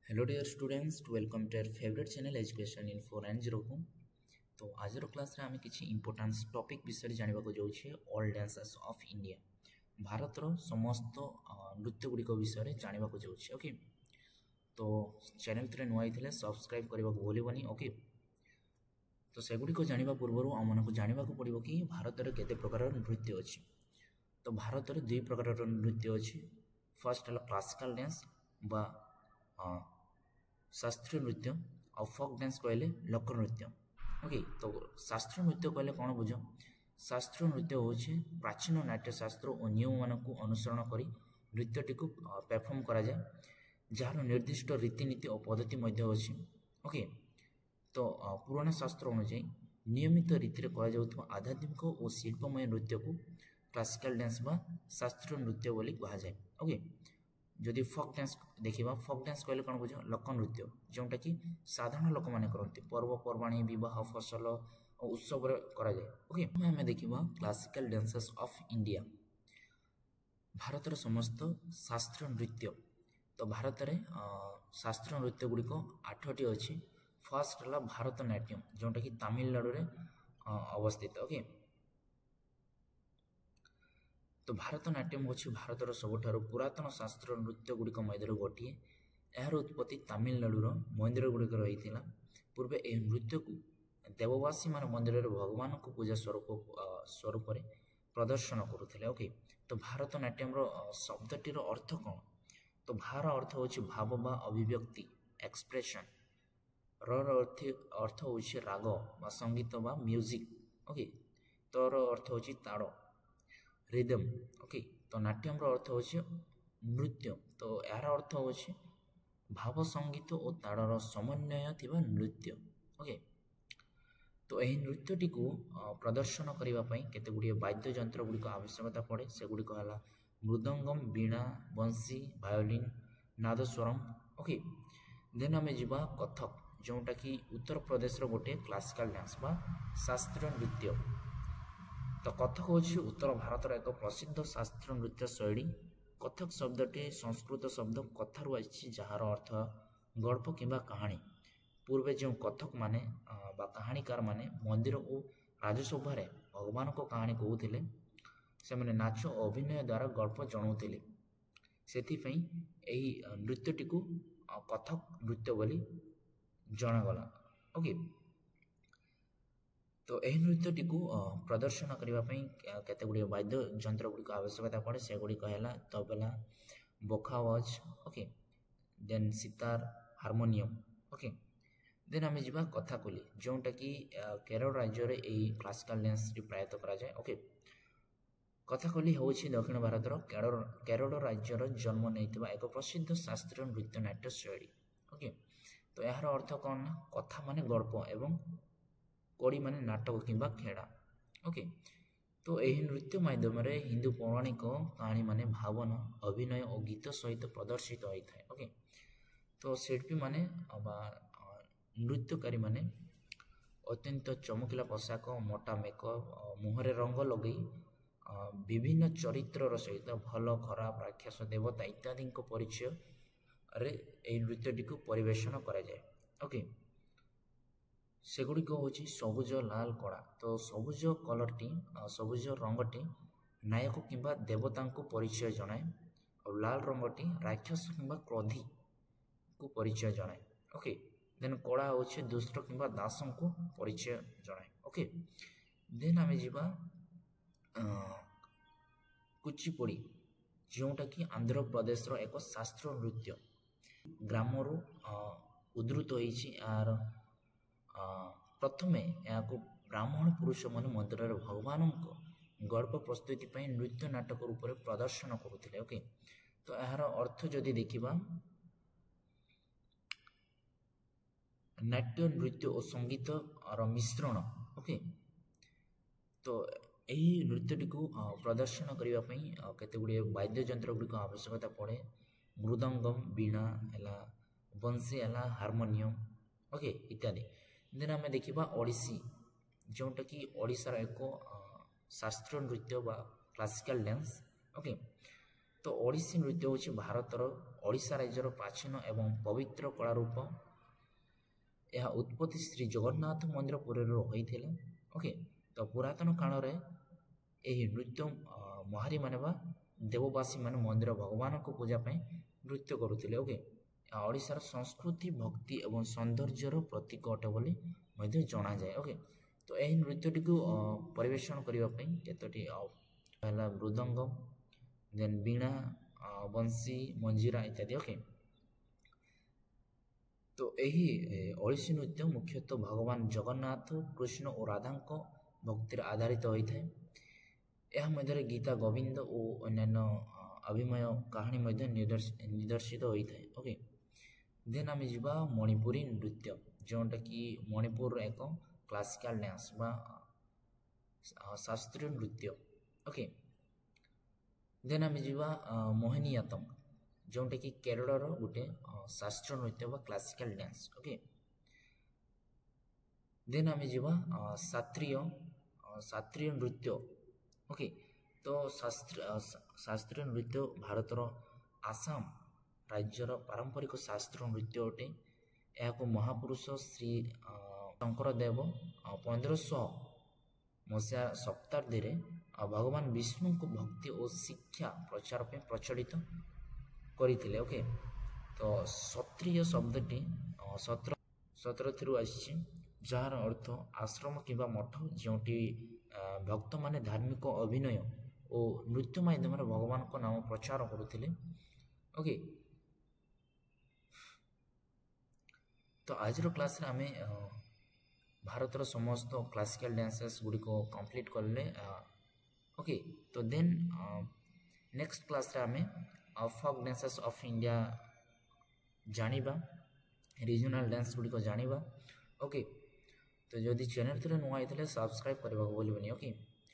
Hello dear students welcome to your favourite channel education in 490 तो आज class रे आमे किछि इंपोर्टेंट टॉपिक विषय जानिबा को जाउछे all dances of India Bharat रो समस्त नृत्य गुडी को विषय जानिबा को जाउछे। ओके तो चैनल तरे नुआई थिले सब्सक्राइब करबा को भूलिबनी। ओके तो सेगुडी को जानिबा पूर्वरु हमन को जानिबा को पड़िबो कि भारत रे केते प्रकार नृत्य अछि। तो भारत रे दुई प्रकार नृत्य अछि। फर्स्ट हला क्लासिकल डांस बा शास्त्रीय नृत्य और फोक डांस कहले लोक नृत्य। ओके तो शास्त्रीय नृत्य कहले कौन बुझ शास्त्रीय नृत्य होचे प्राचीन नाट्य शास्त्र और नियम मान को अनुसरण करी नृत्यटी को परफॉर्म करा जाए जार निर्दिष्ट रीतिनीति और पद्धति मध्य अछि। ओके तो पुराना शास्त्र अनुसार नियमित रीति रे करा जाउतबा आध्यात्मिक और शिल्पमय नृत्य को क्लासिकल डांस बा शास्त्रीय नृत्य बोली कहा जाए। ओके जदि फोक डांस देखिबा फोक डांस कहले कोन बुझ लोक नृत्य जोंटा कि साधारण लोक माने करंती पर्व पर्वाणी विवाह फसल और उत्सव रे करा जाए। ओके हमें देखिबा classical dances of India Bharat रे समस्त शास्त्रीय नृत्य। तो भारत रे शास्त्रीय नृत्य गुडी को 8टी अछि। फर्स्ट हला भारतनाट्यम जोंटा कि तमिलनाडु रे अवस्थित। ओके तो भारतनाट्यम होछि भारतर सबठारु पुरातन शास्त्र नृत्य गुडिक मध्यरु गोटिए। एहार उत्पत्ति तमिलनाडु रो मंदिर गुडिक रहिथिला। पूर्वे एह नृत्य को देववासी मान मंदिर रे भगवान को पूजा स्वरूप रे प्रदर्शन करुथिले। ओके तो भारतनाट्यम रो शब्दटी रो अर्थ कोन तो भार अर्थ होछि भाव बा अभिव्यक्ति एक्सप्रेशन अर्थ होछि राग बा संगीत बा म्यूजिक। ओके तो अर्थ होछि ताड़ रिदम। ओके तो नाट्यम रो अर्थ होछि नृत्य तो यार अर्थ होछि भाव संगीत और ताड़र समन्वय थिबा नृत्य। ओके तो एही नृत्यटी को प्रदर्शन करिबा पई केते गुडी वाद्य यंत्र गुडी को आवश्यकता पड़े। से गुडी को हला मृदंगम वीणा बंसी वायोलिन नादस्वरम। ओके देन हमें जिबा कथक जोंटा कि उत्तर प्रदेश रो गोटे क्लासिकल डांस बा शास्त्रीय नृत्य। तो कथक होछि उत्तर भारत रो एक प्रसिद्ध शास्त्रीय नृत्य शैली। कथक शब्दटी संस्कृत शब्द कथारु आछि जहार अर्थ गल्प किंबा कहानी। पूर्वे जो कथक माने बा कहानीकार माने मंदिर और राजसभा रे भगवान को कहानी कहउथिले से माने नाच और अभिनय द्वारा गल्प जणाउथिले। सेथि पई एही नृत्यटी को कथक नृत्य बोली जणा गला। ओके तो एही नृत्यटी को प्रदर्शन करिबा पई केते गुडी वाद्य यंत्र गुडी को आवश्यकता पड़े। से गुडी कहला तबला बोखावज। Okay then sitar harmonium. Okay then हमें जिबा कथाकली जोंटा कि केरल राज्य रे एही क्लासिकल डांस री प्रायत करा जाय। ओके कथाकली होछि दक्षिण भारत रो केरल राज्य रो जन्म नेतिबा एक प्रसिद्ध शास्त्रीय नृत्य नाट्य शैली। ओके तो यार अर्थ कोन कथा माने गल्प एवं कोड़ी माने नाटक किंबा खेड़ा। ओके तो एही नृत्य माध्यम रे हिंदू पौराणिक कहानी माने भावना अभिनय और गीत सहित प्रदर्शित होई थाए। ओके तो शिल्पी माने नृत्यकारी माने अत्यंत चमकिला पोशाक मोटा मेकअप मुहरे रंग लगई विभिन्न चरित्र सहित भल खराब राक्षस देवता इत्यादि को परिचय रे एही नृत्यटी को परिवेषण करा जाए। ओके सेगुड़ी होची सबुज लाल कड़ा। तो सबुज कलरटी सबुज रंगटी नायक किंबा देवता को परिचय जनाए और लाल रंगटी राक्षस किंबा क्रोधी को परिचय जनाए। ओके देन कड़ा होची दुष्ट किंबा दासों को परिचय जनाए। ओके देन आमे जिबा कुचिपुड़ी जोंटा कि आंध्र प्रदेश रो एक शास्त्रीय नृत्य ग्रामरु उद्धृत होईछि। आर प्रथमे याको ब्राह्मण पुरुष माने मंदिर रे भगवान को गल्प प्रस्तुति पई नृत्य नाटक रूप रे प्रदर्शन करुथिले। ओके तो यार अर्थ जदि देखिबा नाट्य नृत्य और संगीत और मिश्रण। ओके तो एही नृत्यटी को प्रदर्शन करिबा पई केते गुडी वाद्य यंत्र गुडी को आवश्यकता पड़े। मृदंगम वीणा हला बंसी हला हारमोनियम। ओके इत्यादि देन हमें देखिबा ओडिसी जोंटा कि ओडिसा रो एक शास्त्रीय नृत्य बा क्लासिकल डांस। ओके तो ओडिसी नृत्य हूँ भारतर ओडिशा राज्यर प्राचीन एवं पवित्र कला रूप। यह उत्पत्ति श्री जगन्नाथ मंदिर पुरी होता। ओके, तो पुरातन काल में यही नृत्य महारी माने बा देववासी माने मंदिर भगवान को पूजा पाई नृत्य करुले। ओके, ओडिशार संस्कृति भक्ति एवं सौंदर्यर प्रतीक अटे बोली मध्य जना जाए। ओके, तो यही नृत्यटी को परिवेषण करने केतोटी पहला मृदंग, देन बीणा, बंसी, मंजीरा इत्यादि। ओके, तो यही ओडिसी नृत्य मुख्यतः भगवान जगन्नाथ कृष्ण और राधा भक्तिर आधारित होता है। यह मध्य गीता गोविंद और अन्यान्य अभिमय कहानी मध्य निदर्शित होता है। ओके, देन आम जा मणिपुरी नृत्य जोटा कि मणिपुर एक क्लासिकल डांस बा शास्त्रीय नृत्य। ओके, देन आम जा मोहिनीअट्टम जोटा कि केरल गोटे शास्त्रीय नृत्य बा क्लासिकल डांस। ओके, देन आम जा शास्त्रीय नृत्य। ओके, तो शास्त्रीय नृत्य भारतर आसाम राज्यर पारंपरिक शास्त्रीय नृत्य अटे। यह महापुरुष श्री शंकरदेव 1500 मसीहा शताब्दी भगवान विष्णु को भक्ति और शिक्षा प्रचार पे प्रचलित करते। ओके, तो क्षत्रिय शब्दटी 17 थी आसी जार अर्थ आश्रम किंवा मठ जोटी भक्त माने धार्मिक अभिनय और नृत्य माध्यम भगवान को नाम प्रचार करुले। ओके, तो आज क्लास आम भारतर समस्त क्लासिकल डांसेस गुड़ी को कंप्लीट करले। ओके, तो देन नेक्स्ट क्लास आम फोक डांसेस ऑफ इंडिया जानिबा, रीजनल डांस गुड़ी को जानिबा। ओके, तो जदि चैनल नुआ होता है सब्सक्राइब करने को भूलबेनी। ओके।